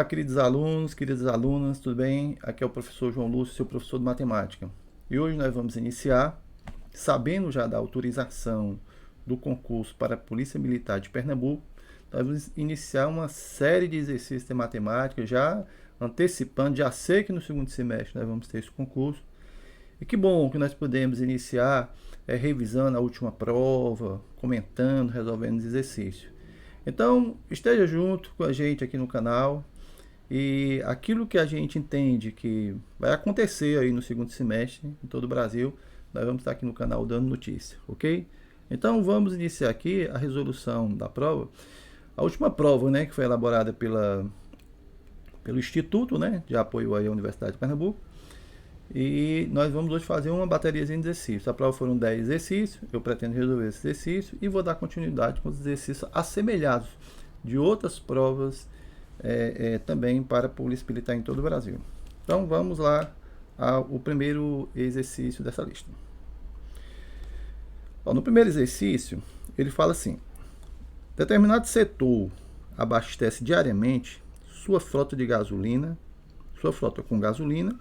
Olá, queridos alunos, queridas alunas, tudo bem? Aqui é o professor João Lúcio, seu professor de matemática. E hoje nós vamos iniciar, sabendo já da autorização do concurso para a Polícia Militar de Pernambuco, nós vamos iniciar uma série de exercícios de matemática, já antecipando, já sei que no segundo semestre nós vamos ter esse concurso. E que bom que nós podemos iniciar revisando a última prova, comentando, resolvendo os exercícios. Então, esteja junto com a gente aqui no canal e aquilo que a gente entende que vai acontecer aí no segundo semestre em todo o Brasil, nós vamos estar aqui no canal dando notícia, ok? Então, vamos iniciar aqui a resolução da prova. A última prova, né, que foi elaborada pelo Instituto, né, de apoio aí à Universidade de Pernambuco. E nós vamos hoje fazer uma bateria de exercícios. A prova foram 10 exercícios, eu pretendo resolver esse exercício e vou dar continuidade com os exercícios assemelhados de outras provas também para a Polícia Militar em todo o Brasil. Então vamos lá ao primeiro exercício dessa lista. No primeiro exercício, ele fala assim: determinado setor abastece diariamente sua frota de gasolina, sua frota com gasolina,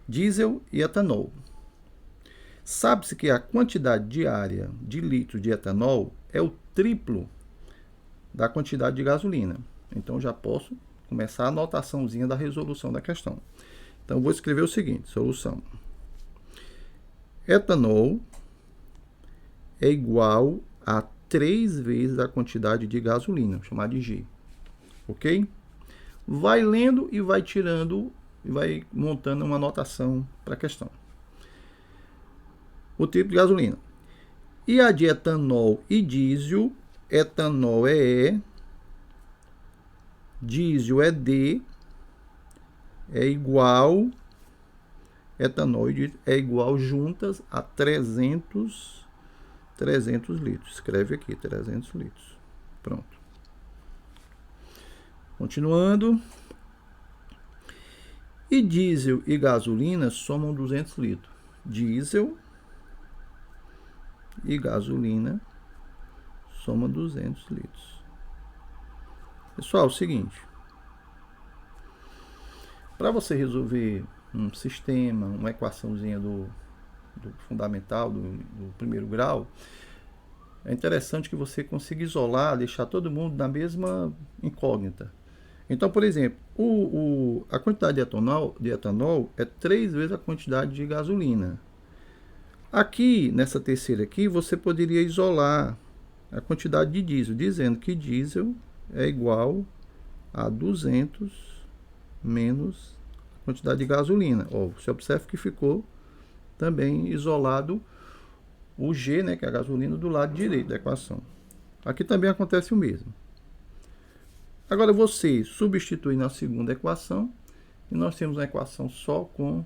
diesel e etanol. Sabe-se que a quantidade diária de litros de etanol é o triplo da quantidade de gasolina. Então já posso começar a anotaçãozinha da resolução da questão. Então vou escrever o seguinte: solução. Etanol é igual a 3 vezes a quantidade de gasolina, chamar de G. Ok? Vai lendo e vai tirando e vai montando uma anotação para a questão. O tipo de gasolina. E a de etanol e diesel, etanol é E, diesel é D, é igual, etanol e diesel é igual juntas a 300 litros. Escreve aqui, 300 litros. Pronto. Continuando. E diesel e gasolina somam 200 litros. Diesel e gasolina somam 200 litros. Pessoal, é o seguinte. Para você resolver um sistema, uma equaçãozinha do fundamental, do primeiro grau, é interessante que você consiga isolar, deixar todo mundo na mesma incógnita. Então, por exemplo, a quantidade de etanol é 3 vezes a quantidade de gasolina. Aqui, nessa terceira aqui, você poderia isolar a quantidade de diesel, dizendo que diesel é igual a 200 menos a quantidade de gasolina. Você observa que ficou também isolado o G, né, que é a gasolina, do lado direito da equação. Aqui também acontece o mesmo. Agora você substitui na segunda equação e nós temos uma equação só com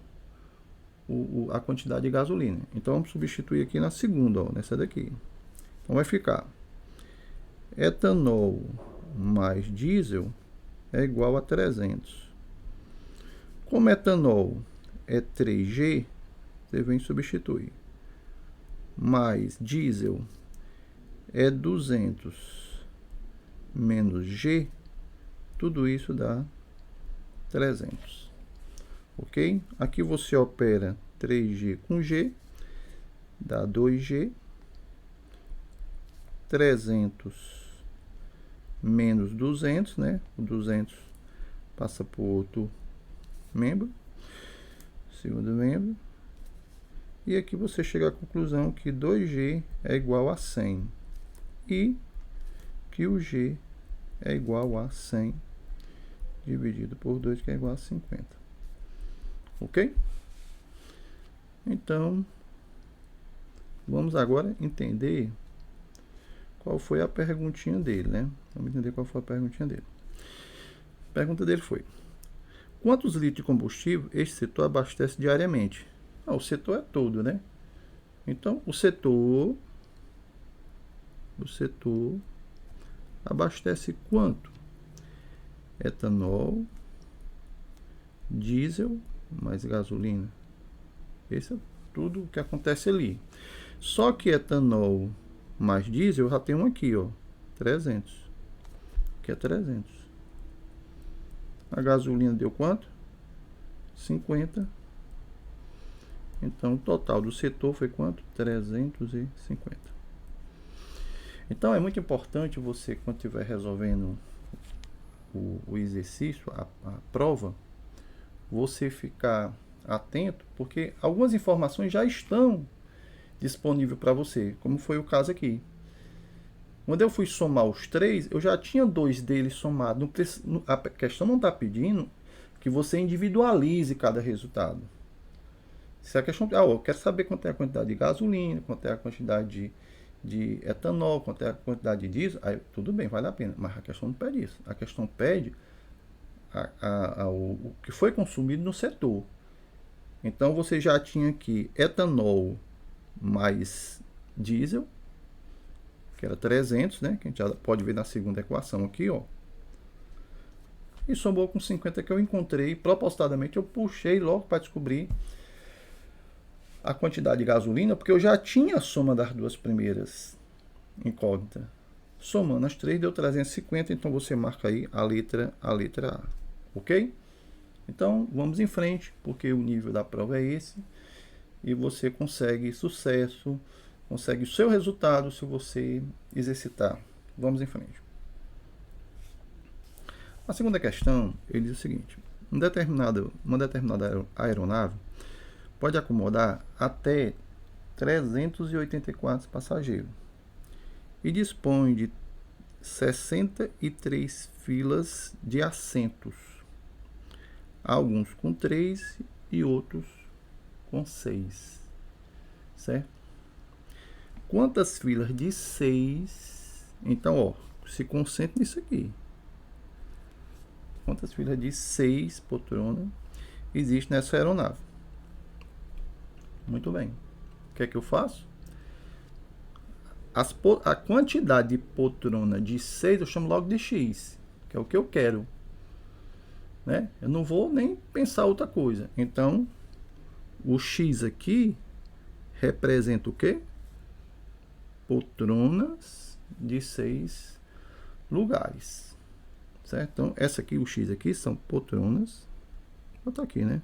a quantidade de gasolina. Então vamos substituir aqui na segunda, nessa daqui. Então vai ficar etanol mais diesel é igual a 300. Como etanol é 3G, você vem substituir. Mais diesel é 200 menos G, tudo isso dá 300. Ok? Aqui você opera 3G com G, dá 2G. 300 menos 200, né? O 200 passa para o outro membro, segundo membro. E aqui você chega à conclusão que 2G é igual a 100 e que o G é igual a 100 dividido por 2, que é igual a 50. Ok? Então, vamos agora entender qual foi a perguntinha dele, né? Vamos entender qual foi a perguntinha dele. A pergunta dele foi: quantos litros de combustível este setor abastece diariamente? O setor é todo, né? Então, o setor abastece quanto? Etanol, diesel, mais gasolina. Esse é tudo o que acontece ali. Só que etanol mais diesel, eu já tenho um aqui, 300. Que é 300. A gasolina deu quanto? 50. Então, o total do setor foi quanto? 350. Então, é muito importante você, quando estiver resolvendo o exercício, a prova, você ficar atento, porque algumas informações já estão disponíveis para você, como foi o caso aqui. Quando eu fui somar os três, eu já tinha dois deles somados. A questão não está pedindo que você individualize cada resultado. Se a questão, eu quero saber quanto é a quantidade de gasolina, quanto é a quantidade de etanol, quanto é a quantidade de diesel, aí tudo bem, vale a pena. Mas a questão não pede isso. A questão pede o que foi consumido no setor. Então você já tinha aqui etanol mais diesel, que era 300, né? Que a gente já pode ver na segunda equação aqui, ó. E somou com 50 que eu encontrei. Propositadamente eu puxei logo para descobrir a quantidade de gasolina, porque eu já tinha a soma das duas primeiras incógnitas. Somando as três deu 350, então você marca aí a letra A, ok? Então vamos em frente, porque o nível da prova é esse e você consegue sucesso, consegue o seu resultado se você exercitar. Vamos em frente. A segunda questão, ele diz o seguinte: uma determinada aeronave pode acomodar até 384 passageiros e dispõe de 63 filas de assentos, alguns com 3 e outros com 6, certo? Quantas filas de 6? Então, ó, se concentre nisso aqui. Quantas filas de 6 poltronas existem nessa aeronave? Muito bem. O que é que eu faço? A quantidade de poltrona de 6 eu chamo logo de X, que é o que eu quero, né? Eu não vou nem pensar outra coisa. Então, o X aqui representa o quê? Poltronas de 6 lugares, certo? Então, essa aqui, o X aqui, são poltronas. Vou botar aqui, né?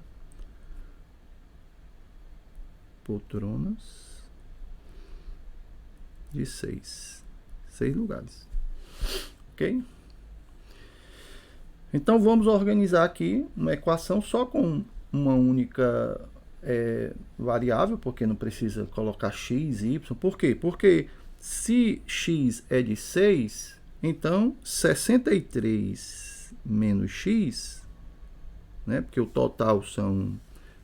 Poltronas de 6 lugares, ok? Então vamos organizar aqui uma equação só com uma única variável, porque não precisa colocar x, y. Por quê? Porque se x é de 6, então 63 menos x, né? Porque o total são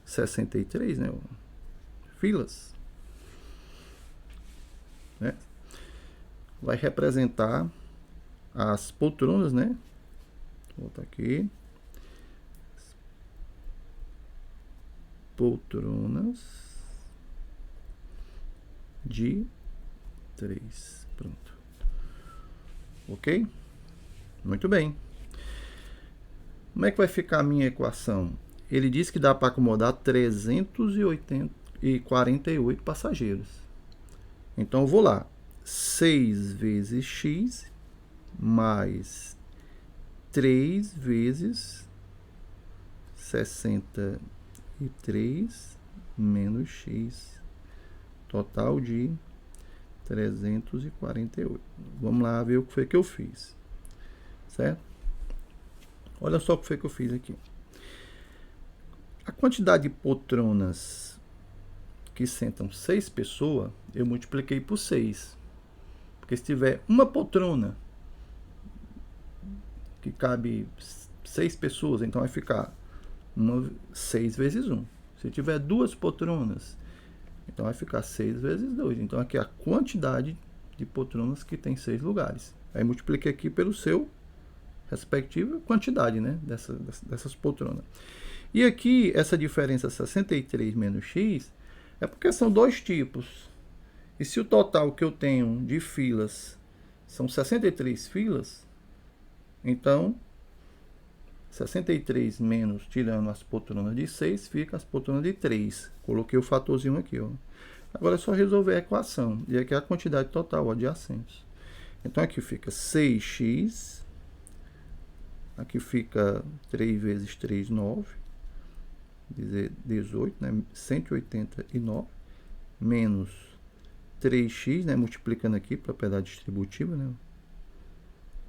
63, né? Filas, né? Vai representar as poltronas, né? Vou botar aqui. Poltronas de 3. Pronto. Ok? Muito bem. Como é que vai ficar a minha equação? Ele diz que dá para acomodar 348 passageiros. Então, eu vou lá. 6 vezes x mais 3 vezes 63 menos x. Total de 348. Vamos lá ver o que foi que eu fiz. Certo? Olha só o que foi que eu fiz aqui. A quantidade de poltronas que sentam 6 pessoas, eu multipliquei por 6. Porque se tiver uma poltrona que cabe 6 pessoas, então vai ficar 6 vezes 1. Se tiver 2 poltronas, então vai ficar 6 vezes 2. Então aqui é a quantidade de poltronas que tem 6 lugares. Aí multipliquei aqui pelo seu respectiva quantidade, né, dessas poltronas. E aqui essa diferença 63 menos x é porque são dois tipos. E se o total que eu tenho de filas são 63 filas, então 63 menos, tirando as poltronas de 6, fica as poltronas de 3. Coloquei o fatorzinho aqui, ó. Agora é só resolver a equação. E aqui é a quantidade total, ó, de assentos. Então aqui fica 6x Aqui fica 3 vezes 3, 9. 18, né? 189. Menos 3x, né? Multiplicando aqui, propriedade distributiva, né?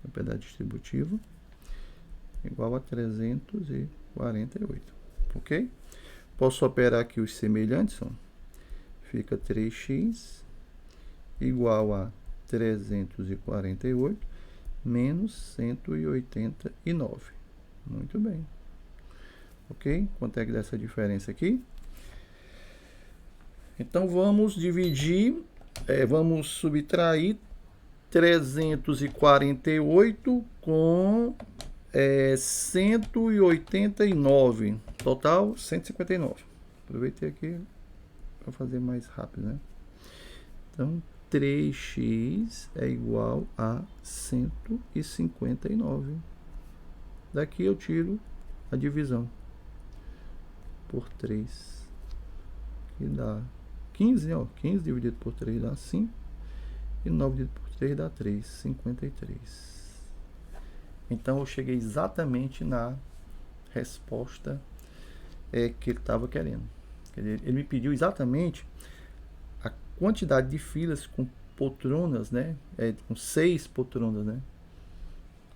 Propriedade distributiva. Igual a 348. Ok? Posso operar aqui os semelhantes, ó. Fica 3x igual a 348 menos 189. Muito bem. Ok? Quanto é que dá essa diferença aqui? Então, vamos dividir, vamos subtrair 348 com 189. Total, 159. Aproveitei aqui para fazer mais rápido, né? Então, 3x é igual a 159. Daqui eu tiro a divisão por 3, que dá 15, ó. 15 dividido por 3 dá 5. E 9 dividido por 3 dá 3, 53. Então, eu cheguei exatamente na resposta que ele estava querendo. Ele me pediu exatamente a quantidade de filas com poltronas, né? Com 6 poltronas, né?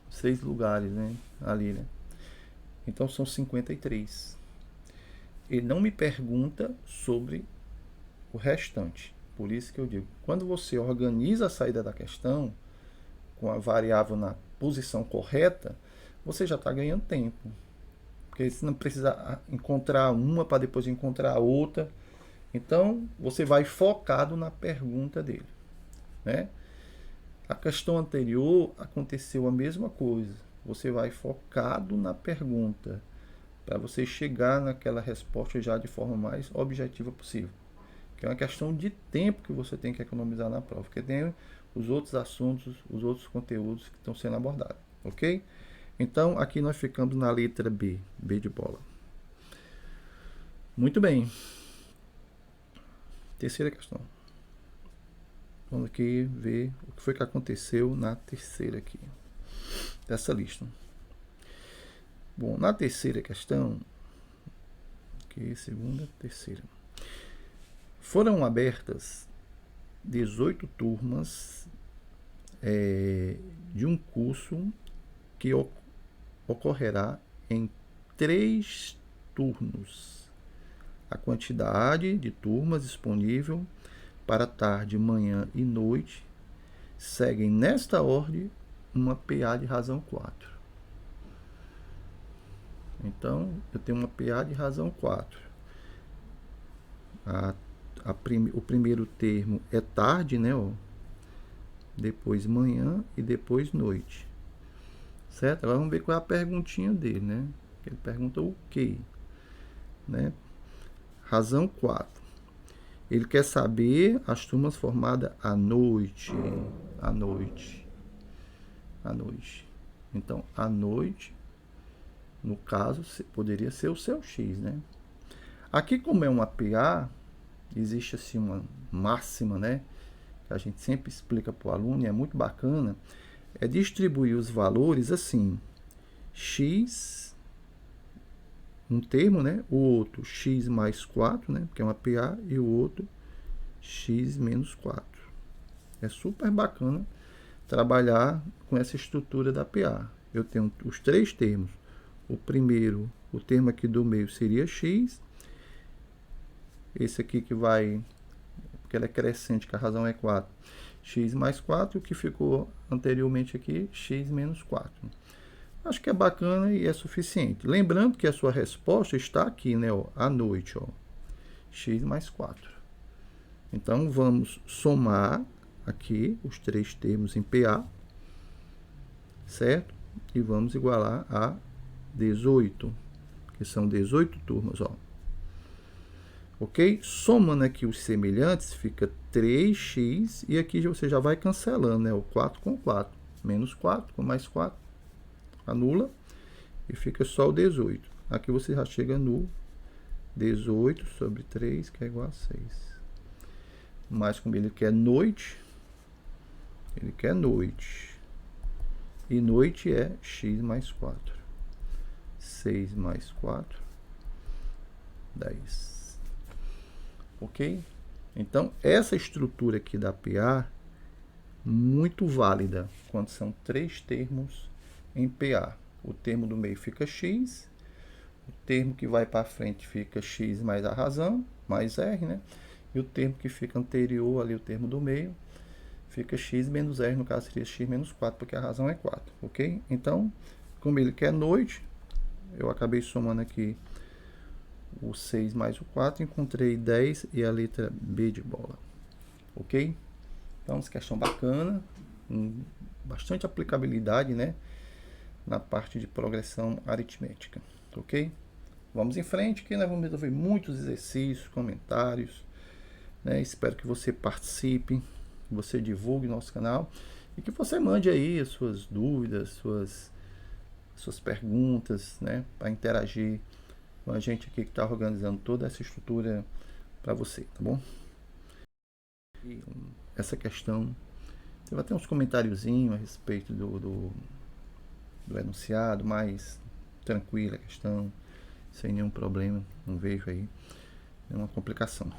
6 lugares, né? Ali, né? Então, são 53. Ele não me pergunta sobre o restante. Por isso que eu digo, quando você organiza a saída da questão com a variável na posição correta, você já está ganhando tempo. Porque você não precisa encontrar uma para depois encontrar a outra. Então, você vai focado na pergunta dele, né? A questão anterior aconteceu a mesma coisa. Você vai focado na pergunta para você chegar naquela resposta já de forma mais objetiva possível. Que é uma questão de tempo que você tem que economizar na prova, porque tem os outros assuntos, os outros conteúdos que estão sendo abordados, ok? Então, aqui nós ficamos na letra B, B de bola. Muito bem. Terceira questão. Vamos aqui ver o que foi que aconteceu na terceira aqui, dessa lista. Bom, na terceira questão, aqui, segunda, terceira. Foram abertas 18 turmas de um curso que ocorrerá em 3 turnos. A quantidade de turmas disponível para tarde, manhã e noite seguem nesta ordem uma PA de razão 4. Então, eu tenho uma PA de razão 4. O primeiro termo é tarde, né? Ó. Depois manhã e depois noite. Certo? Agora vamos ver qual é a perguntinha dele, né? Ele pergunta o quê? Né? Razão 4. Ele quer saber as turmas formadas à noite. À noite. À noite. Então, à noite, no caso, poderia ser o seu X, né? Aqui, como é uma PA, existe assim uma máxima, né? Que a gente sempre explica para o aluno, e é muito bacana, é distribuir os valores assim, X, um termo, né? O outro, X mais 4, né? Porque é uma PA, e o outro, X menos 4. É super bacana trabalhar com essa estrutura da PA. Eu tenho os 3 termos. O primeiro, o termo aqui do meio seria X. Esse aqui que vai, porque ela é crescente, que a razão é 4. X mais 4, o que ficou anteriormente aqui, X menos 4. Acho que é bacana e é suficiente. Lembrando que a sua resposta está aqui, né? Ó, à noite, ó. X mais 4. Então, vamos somar aqui os 3 termos em PA, certo? E vamos igualar a 18, que são 18 turmas, ó. Ok? Somando aqui os semelhantes, fica 3x, e aqui você já vai cancelando, né? O 4 com 4, menos 4 com mais 4, anula, e fica só o 18. Aqui você já chega no 18 sobre 3, que é igual a 6. Mas como ele quer noite, e noite é x mais 4. 6 mais 4, 10. Ok? Então, essa estrutura aqui da PA, muito válida, quando são 3 termos em PA. O termo do meio fica x, o termo que vai para frente fica x mais a razão, mais r, né? E o termo que fica anterior ali, o termo do meio, fica x menos r, no caso seria x menos 4, porque a razão é 4, ok? Então, como ele quer noite, eu acabei somando aqui o 6 mais o 4, encontrei 10 e a letra B de bola, ok? Então, essa questão bacana, bastante aplicabilidade, né, na parte de progressão aritmética, ok? Vamos em frente, que nós vamos resolver muitos exercícios, comentários, né? Espero que você participe, que você divulgue nosso canal e que você mande aí as suas dúvidas, suas perguntas, né, para interagir com a gente aqui que está organizando toda essa estrutura para você, tá bom? E essa questão, você vai ter uns comentáriozinhos a respeito do enunciado, mais tranquila a questão, sem nenhum problema, não vejo aí nenhuma complicação.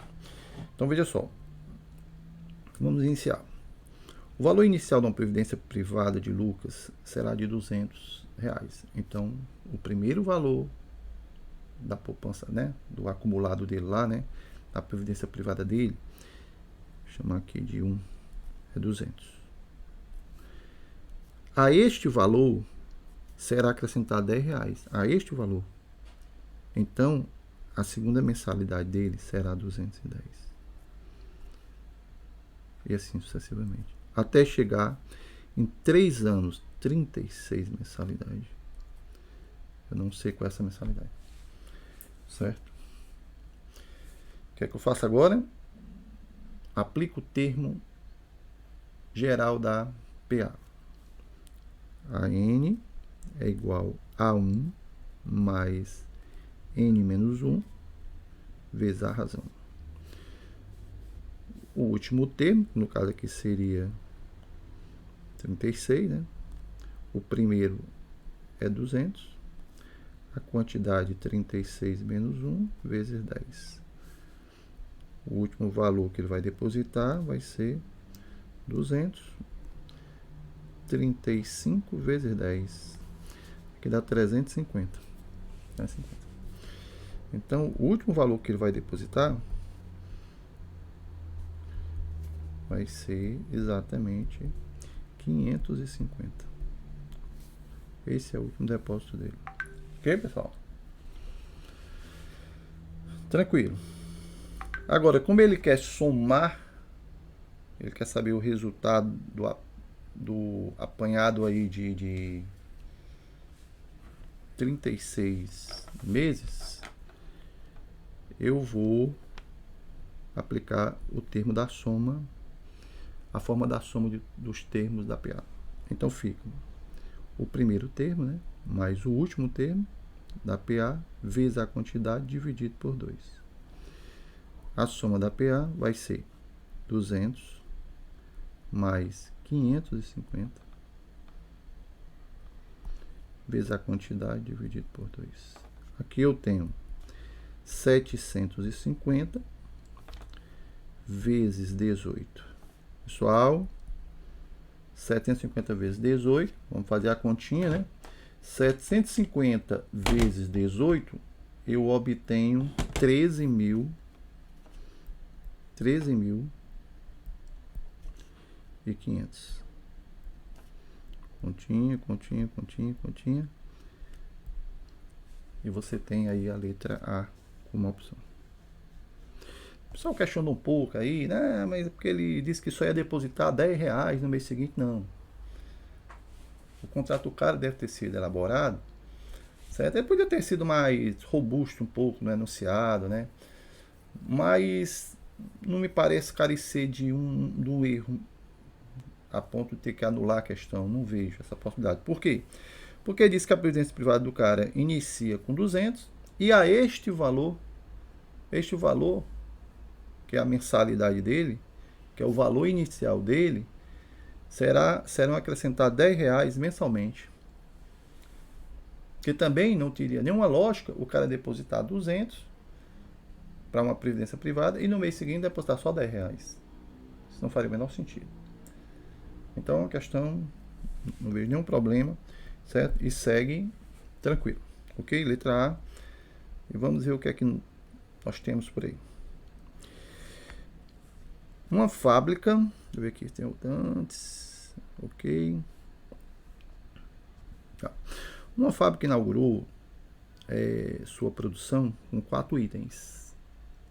Então veja só, vamos iniciar. O valor inicial de uma previdência privada de Lucas será de R$200. Então, o primeiro valor da poupança, né, do acumulado dele lá, né, da previdência privada dele, vou chamar aqui de 1, é 200. A este valor será acrescentado R$10. A este valor. Então, a segunda mensalidade dele será 210. E assim sucessivamente. Até chegar em 3 anos, 36 mensalidades. Eu não sei qual é essa mensalidade. Certo? O que é que eu faço agora? Aplico o termo geral da PA. A N é igual a 1 mais N menos 1 vezes a razão. O último termo, no caso aqui seria 36, né? O primeiro é 200. A quantidade 36 menos 1 vezes 10. O último valor que ele vai depositar vai ser 200. 35 vezes 10, que dá 350. Então, o último valor que ele vai depositar vai ser exatamente 550. Esse é o último depósito dele. Ok, pessoal? Tranquilo. Agora, como ele quer somar, ele quer saber o resultado do apanhado aí de 36 meses, eu vou aplicar o termo da soma, a forma da soma dos termos da PA. Então fica o primeiro termo, né, mais o último termo da PA vezes a quantidade dividido por 2. A soma da PA vai ser 200 mais 550 vezes a quantidade dividido por 2. Aqui eu tenho 750 vezes 18. Pessoal, 750 vezes 18, vamos fazer a continha, né? 750 vezes 18, eu obtenho 13.500. Continha. E você tem aí a letra A como opção. O pessoal questiona um pouco aí, né? Mas porque ele disse que só ia depositar R$10 no mês seguinte, não. O contrato do cara deve ter sido elaborado, certo? Ele podia ter sido mais robusto um pouco no enunciado, né? Mas não me parece carecer de um erro a ponto de ter que anular a questão. Não vejo essa possibilidade. Por quê? Porque diz que a previdência privada do cara inicia com 200 e a este valor, que é a mensalidade dele, que é o valor inicial dele, serão acrescentados R$10 mensalmente. Que também não teria nenhuma lógica o cara depositar 200 para uma previdência privada e no mês seguinte depositar só R$10. Isso não faria o menor sentido. Então, a questão, não vejo nenhum problema, certo? E segue tranquilo. Ok? Letra A. E vamos ver o que é que nós temos por aí. Uma fábrica, deixa eu ver aqui, tem outro antes. Ok. Tá. Uma fábrica inaugurou sua produção com 4 itens,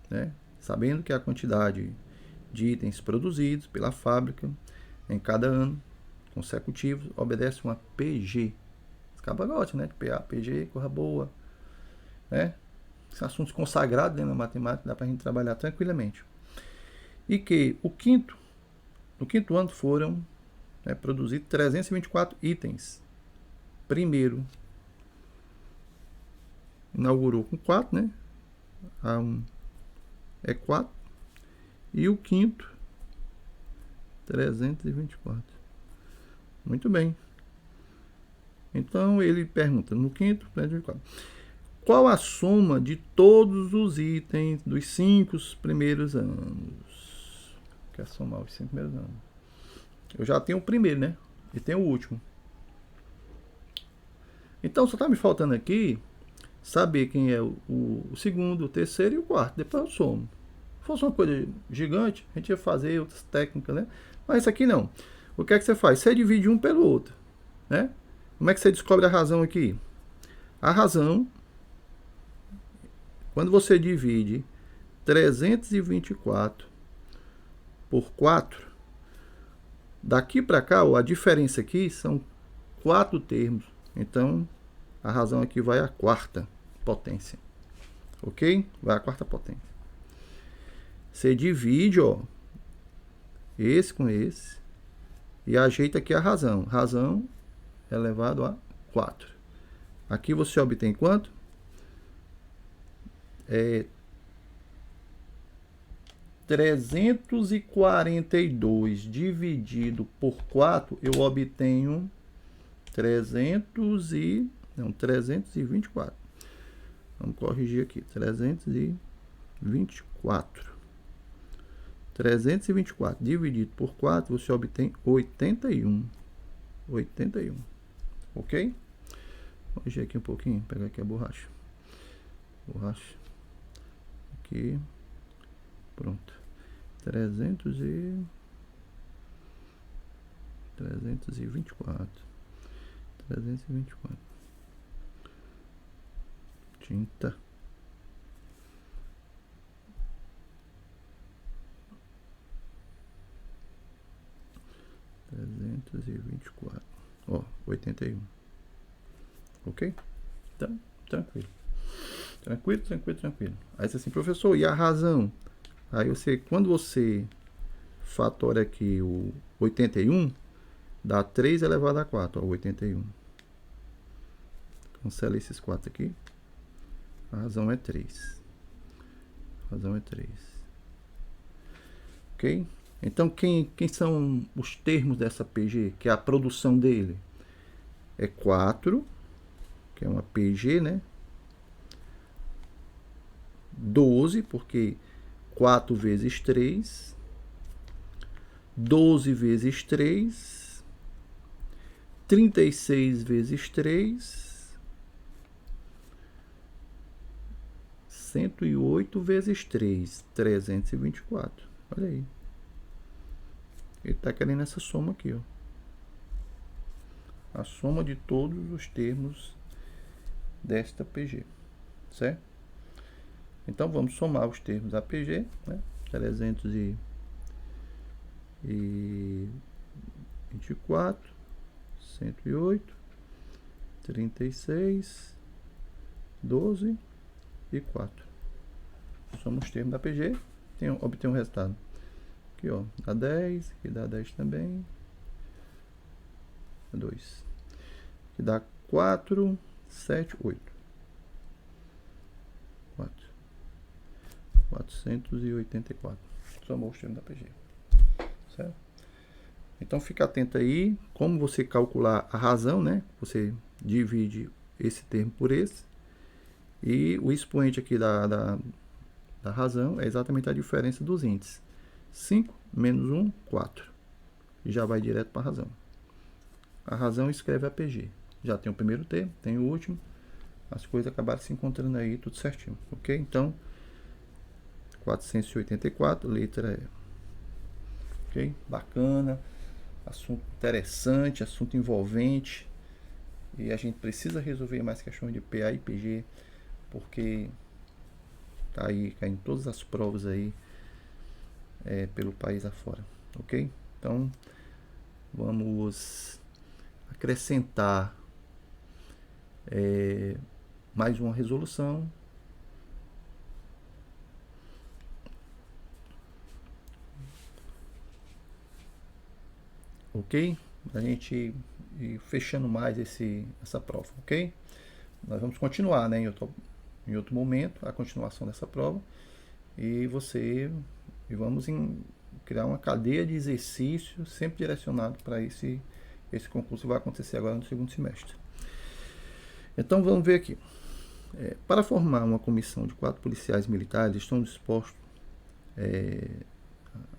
né? Sabendo que a quantidade de itens produzidos pela fábrica em cada ano consecutivo obedece uma PG. Escapagote, né? PA, PG, corra boa, né? São assuntos consagrados dentro da matemática, dá para a gente trabalhar tranquilamente. E que no quinto ano foram produzidos 324 itens. Primeiro inaugurou com 4, né? A1 é 4. E o quinto, 324. Muito bem. Então ele pergunta, no quinto, 324. Qual a soma de todos os itens dos 5 primeiros anos? Quer somar os 5 primeiros anos. Eu já tenho o primeiro, né? E tenho o último. Então só está me faltando aqui saber quem é o segundo, o terceiro e o quarto. Depois eu somo. Se fosse uma coisa gigante, a gente ia fazer outras técnicas, né? Mas isso aqui não. O que é que você faz? Você divide um pelo outro, né? Como é que você descobre a razão aqui? A razão, quando você divide 324 por 4, daqui para cá, a diferença aqui são 4 termos. Então, a razão aqui vai à quarta potência. Ok? Vai à quarta potência. Você divide, ó, esse com esse e ajeita aqui a razão. Razão elevado a 4. Aqui você obtém quanto? 342 dividido por 4, eu obtenho 324. Vamos corrigir aqui. 324. 324 dividido por 4, você obtém 81. 81. Ok? Vou corrigir aqui um pouquinho. Pegar aqui a borracha. Borracha. Aqui. Pronto. 324. 324. Tinta. Ó, 81. Ok? Então, tranquilo. Tranquilo. Aí você assim, professor, e a razão? Aí você, quando você fatora aqui o 81, dá 3 elevado a 4, ó, 81. Cancela esses 4 aqui. A razão é 3. Ok? Então, quem são os termos dessa PG? Que é a produção dele? É 4, que é uma PG, né? 12, porque 4 vezes 3. 12 vezes 3. 36 vezes 3. 108 vezes 3. 324. Olha aí. Ele está querendo essa soma aqui, ó. A soma de todos os termos desta PG, certo? Então vamos somar os termos da PG, né? 324, 108, 36, 12 e 4. Somos os termos da PG, obtém um resultado. Aqui, ó, dá 10, aqui dá 10 também. 2. Aqui dá 4, 7, 8. 484. Somou os termos da PG. Certo? Então fica atento aí, como você calcular a razão, né? Você divide esse termo por esse. E o expoente aqui da razão é exatamente a diferença dos índices. 5 menos 1, 4. E já vai direto para a razão. A razão escreve APG. Já tem o primeiro termo, tem o último. As coisas acabaram se encontrando aí, tudo certinho. Ok? Então, 484, letra E. Ok? Bacana. Assunto interessante, assunto envolvente. E a gente precisa resolver mais questões de PA e PG, porque tá aí caindo todas as provas aí pelo país afora. Ok? Então, vamos acrescentar mais uma resolução. Ok? A gente ir fechando mais essa prova, ok? Nós vamos continuar, né, em outro momento, a continuação dessa prova. E vamos criar uma cadeia de exercícios sempre direcionado para esse concurso que vai acontecer agora no segundo semestre. Então vamos ver aqui. Para formar uma comissão de 4 policiais militares, estão dispostos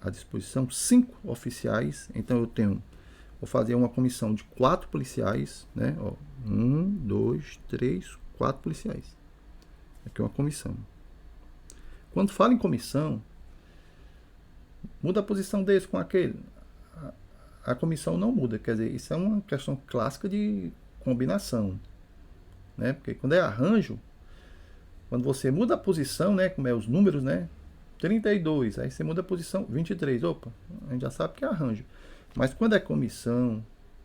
à disposição 5 oficiais. Então vou fazer uma comissão de 4 policiais, né? 1, 2, 3, 4 policiais. Aqui é uma comissão. Quando fala em comissão, muda a posição desse com aquele. A comissão não muda, quer dizer, isso é uma questão clássica de combinação, né? Porque quando é arranjo, quando você muda a posição, né, como é os números, né? 32, aí você muda a posição 23, opa, a gente já sabe que é arranjo. Mas quando é comissão,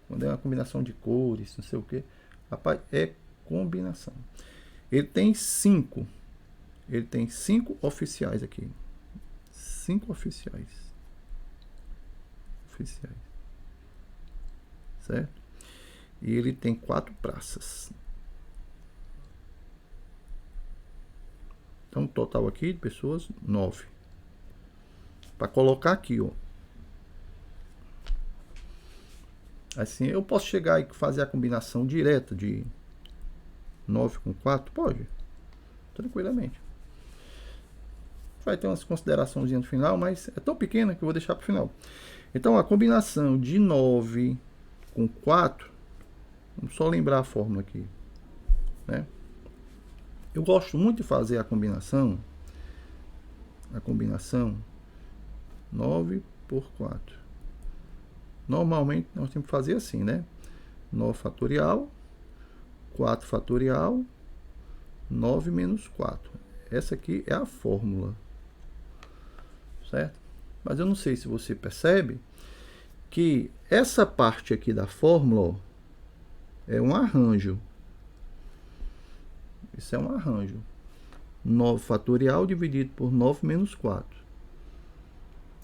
quando é uma combinação de cores, não sei o que, rapaz, é combinação. Ele tem 5 oficiais aqui. 5 oficiais. Certo? E ele tem 4 praças. Então, total aqui de pessoas, 9. Para colocar aqui, ó. Assim, eu posso chegar e fazer a combinação direta de 9 com 4? Pode. Tranquilamente. Vai ter umas considerações no final, mas é tão pequena que eu vou deixar para o final. Então, a combinação de 9 com 4, vamos só lembrar a fórmula aqui, né? Eu gosto muito de fazer a combinação 9 por 4. Normalmente, nós temos que fazer assim, né? 9 fatorial, 4 fatorial, 9 menos 4. Essa aqui é a fórmula. Certo? Mas eu não sei se você percebe que essa parte aqui da fórmula, ó, é um arranjo. Isso é um arranjo. 9 fatorial dividido por 9 menos 4.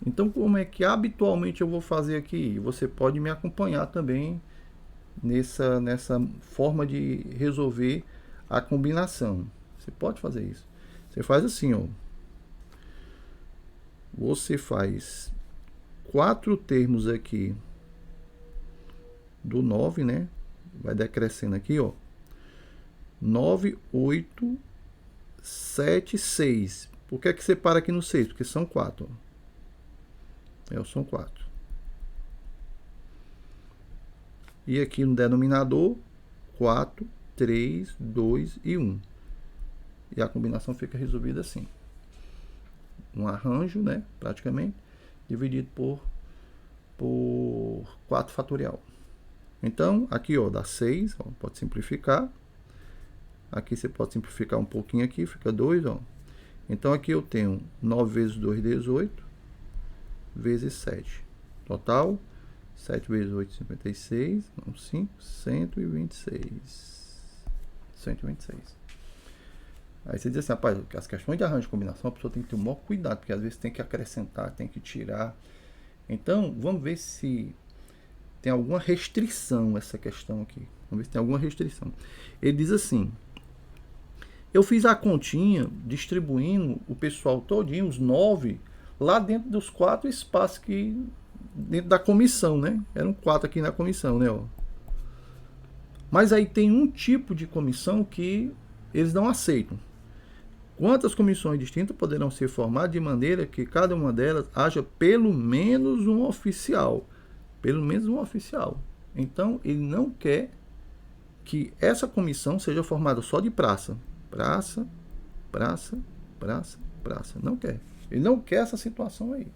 Então, como é que habitualmente eu vou fazer aqui? Você pode me acompanhar também nessa forma de resolver a combinação. Você pode fazer isso. Você faz assim, ó. Você faz 4 termos aqui do 9, né? Vai decrescendo aqui, ó. 9, 8, 7, 6. Por que é que você para aqui no 6? Porque são 4. São 4. E aqui no denominador, 4, 3, 2 e 1. E a combinação fica resolvida assim. Um arranjo, né? Praticamente, dividido por 4 fatorial. Então, aqui, ó, dá 6, ó, pode simplificar. Aqui você pode simplificar um pouquinho aqui, fica 2, ó. Então, aqui eu tenho 9 vezes 2, 18, vezes 7. Total, 7 vezes 8, 56, não, 5, 126. 126. Aí você diz assim, rapaz, as questões de arranjo de combinação, a pessoa tem que ter o maior cuidado, porque às vezes tem que acrescentar, tem que tirar. Então, vamos ver se tem alguma restrição essa questão aqui. Vamos ver se tem alguma restrição. Ele diz assim: eu fiz a continha distribuindo o pessoal todinho, os 9, lá dentro dos 4 espaços que dentro da comissão, né? Eram 4 aqui na comissão, né? Ó. Mas aí tem um tipo de comissão que eles não aceitam. Quantas comissões distintas poderão ser formadas de maneira que cada uma delas haja pelo menos um oficial? Pelo menos um oficial. Então, ele não quer que essa comissão seja formada só de praça. Praça, praça, praça, praça. Não quer. Ele não quer essa situação aí.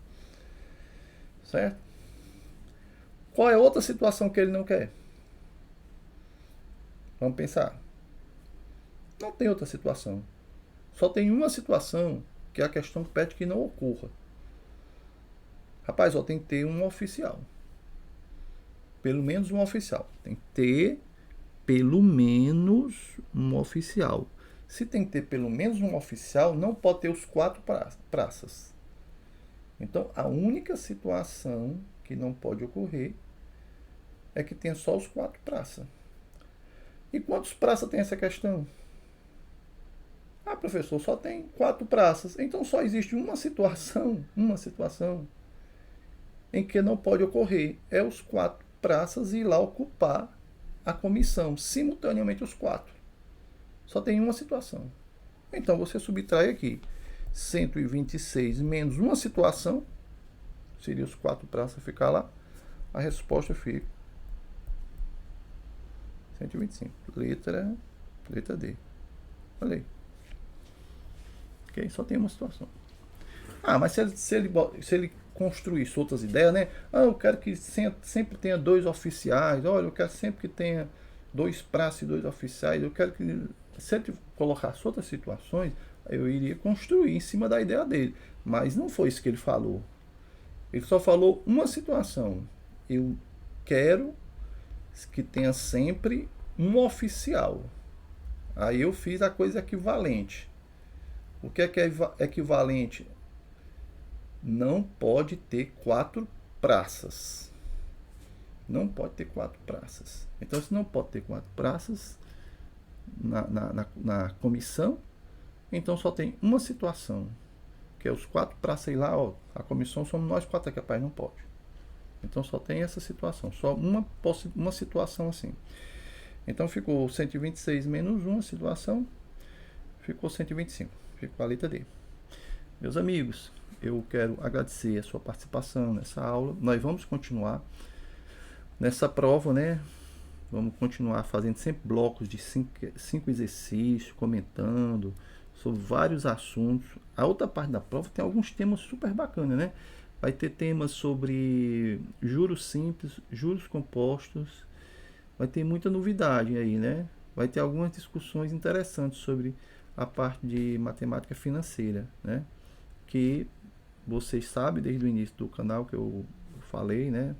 Certo? Qual é outra situação que ele não quer? Vamos pensar. Não tem outra situação. Só tem uma situação que é a questão que pede que não ocorra. Rapaz, só tem que ter um oficial. Pelo menos um oficial. Tem que ter pelo menos um oficial. Se tem que ter pelo menos um oficial, não pode ter os 4 praças. Então, a única situação que não pode ocorrer é que tenha só os 4 praças. E quantos praças tem essa questão? Ah, professor, só tem 4 praças. Então só existe uma situação em que não pode ocorrer. É os 4 praças ir lá ocupar a comissão, simultaneamente os 4. Só tem uma situação. Então você subtrai aqui 126 menos uma situação, seria os 4 praças ficar lá, a resposta fica 125. Letra D. Olha aí. Okay? Só tem uma situação. Ah, mas se ele construísse outras ideias, né? Ah, eu quero que sempre tenha 2 oficiais. Olha, eu quero sempre que tenha 2 praças e 2 oficiais. Eu quero que sempre colocasse outras situações. Eu iria construir em cima da ideia dele. Mas não foi isso que ele falou. Ele só falou uma situação. Eu quero que tenha sempre um oficial. Aí eu fiz a coisa equivalente. O que é equivalente? Não pode ter 4 praças. Não pode ter 4 praças. Então, se não pode ter 4 praças na comissão, então só tem uma situação, que é os 4 praças aí lá, ó, a comissão somos nós 4 aqui, rapaz, não pode. Então só tem essa situação, só uma situação assim. Então ficou 126 menos 1 situação, ficou 125. Ficou a letra D. Meus amigos, eu quero agradecer a sua participação nessa aula. Nós vamos continuar nessa prova, né? Vamos continuar fazendo sempre blocos de 5 exercícios, comentando sobre vários assuntos. A outra parte da prova tem alguns temas super bacanas, né? Vai ter temas sobre juros simples, juros compostos. Vai ter muita novidade aí, né? Vai ter algumas discussões interessantes sobre a parte de matemática financeira, né? Que vocês sabem desde o início do canal que eu falei, né?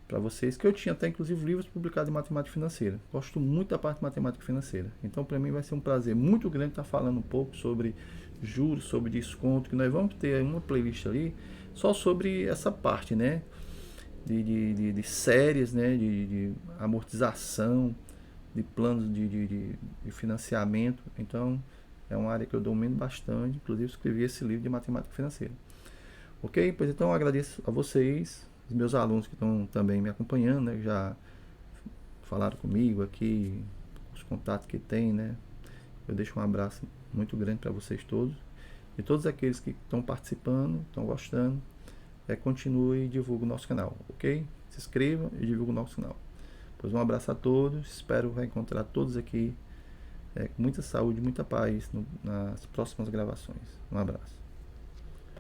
Para vocês que eu tinha até inclusive livros publicados em matemática financeira. Gosto muito da parte de matemática financeira. Então para mim vai ser um prazer muito grande estar falando um pouco sobre juros, sobre desconto, que nós vamos ter uma playlist ali só sobre essa parte, né? De séries, né? De amortização, de planos de financiamento. Então é uma área que eu domino bastante, inclusive escrevi esse livro de matemática financeira. Ok? Pois então eu agradeço a vocês, os meus alunos que estão também me acompanhando, né? Já falaram comigo aqui, os contatos que tem, né? Eu deixo um abraço muito grande para vocês todos. E todos aqueles que estão participando, estão gostando, continue e divulgue o nosso canal, ok? Se inscreva e divulgue o nosso canal. Pois um abraço a todos, espero reencontrar todos aqui com muita saúde, muita paz nas próximas gravações. Um abraço.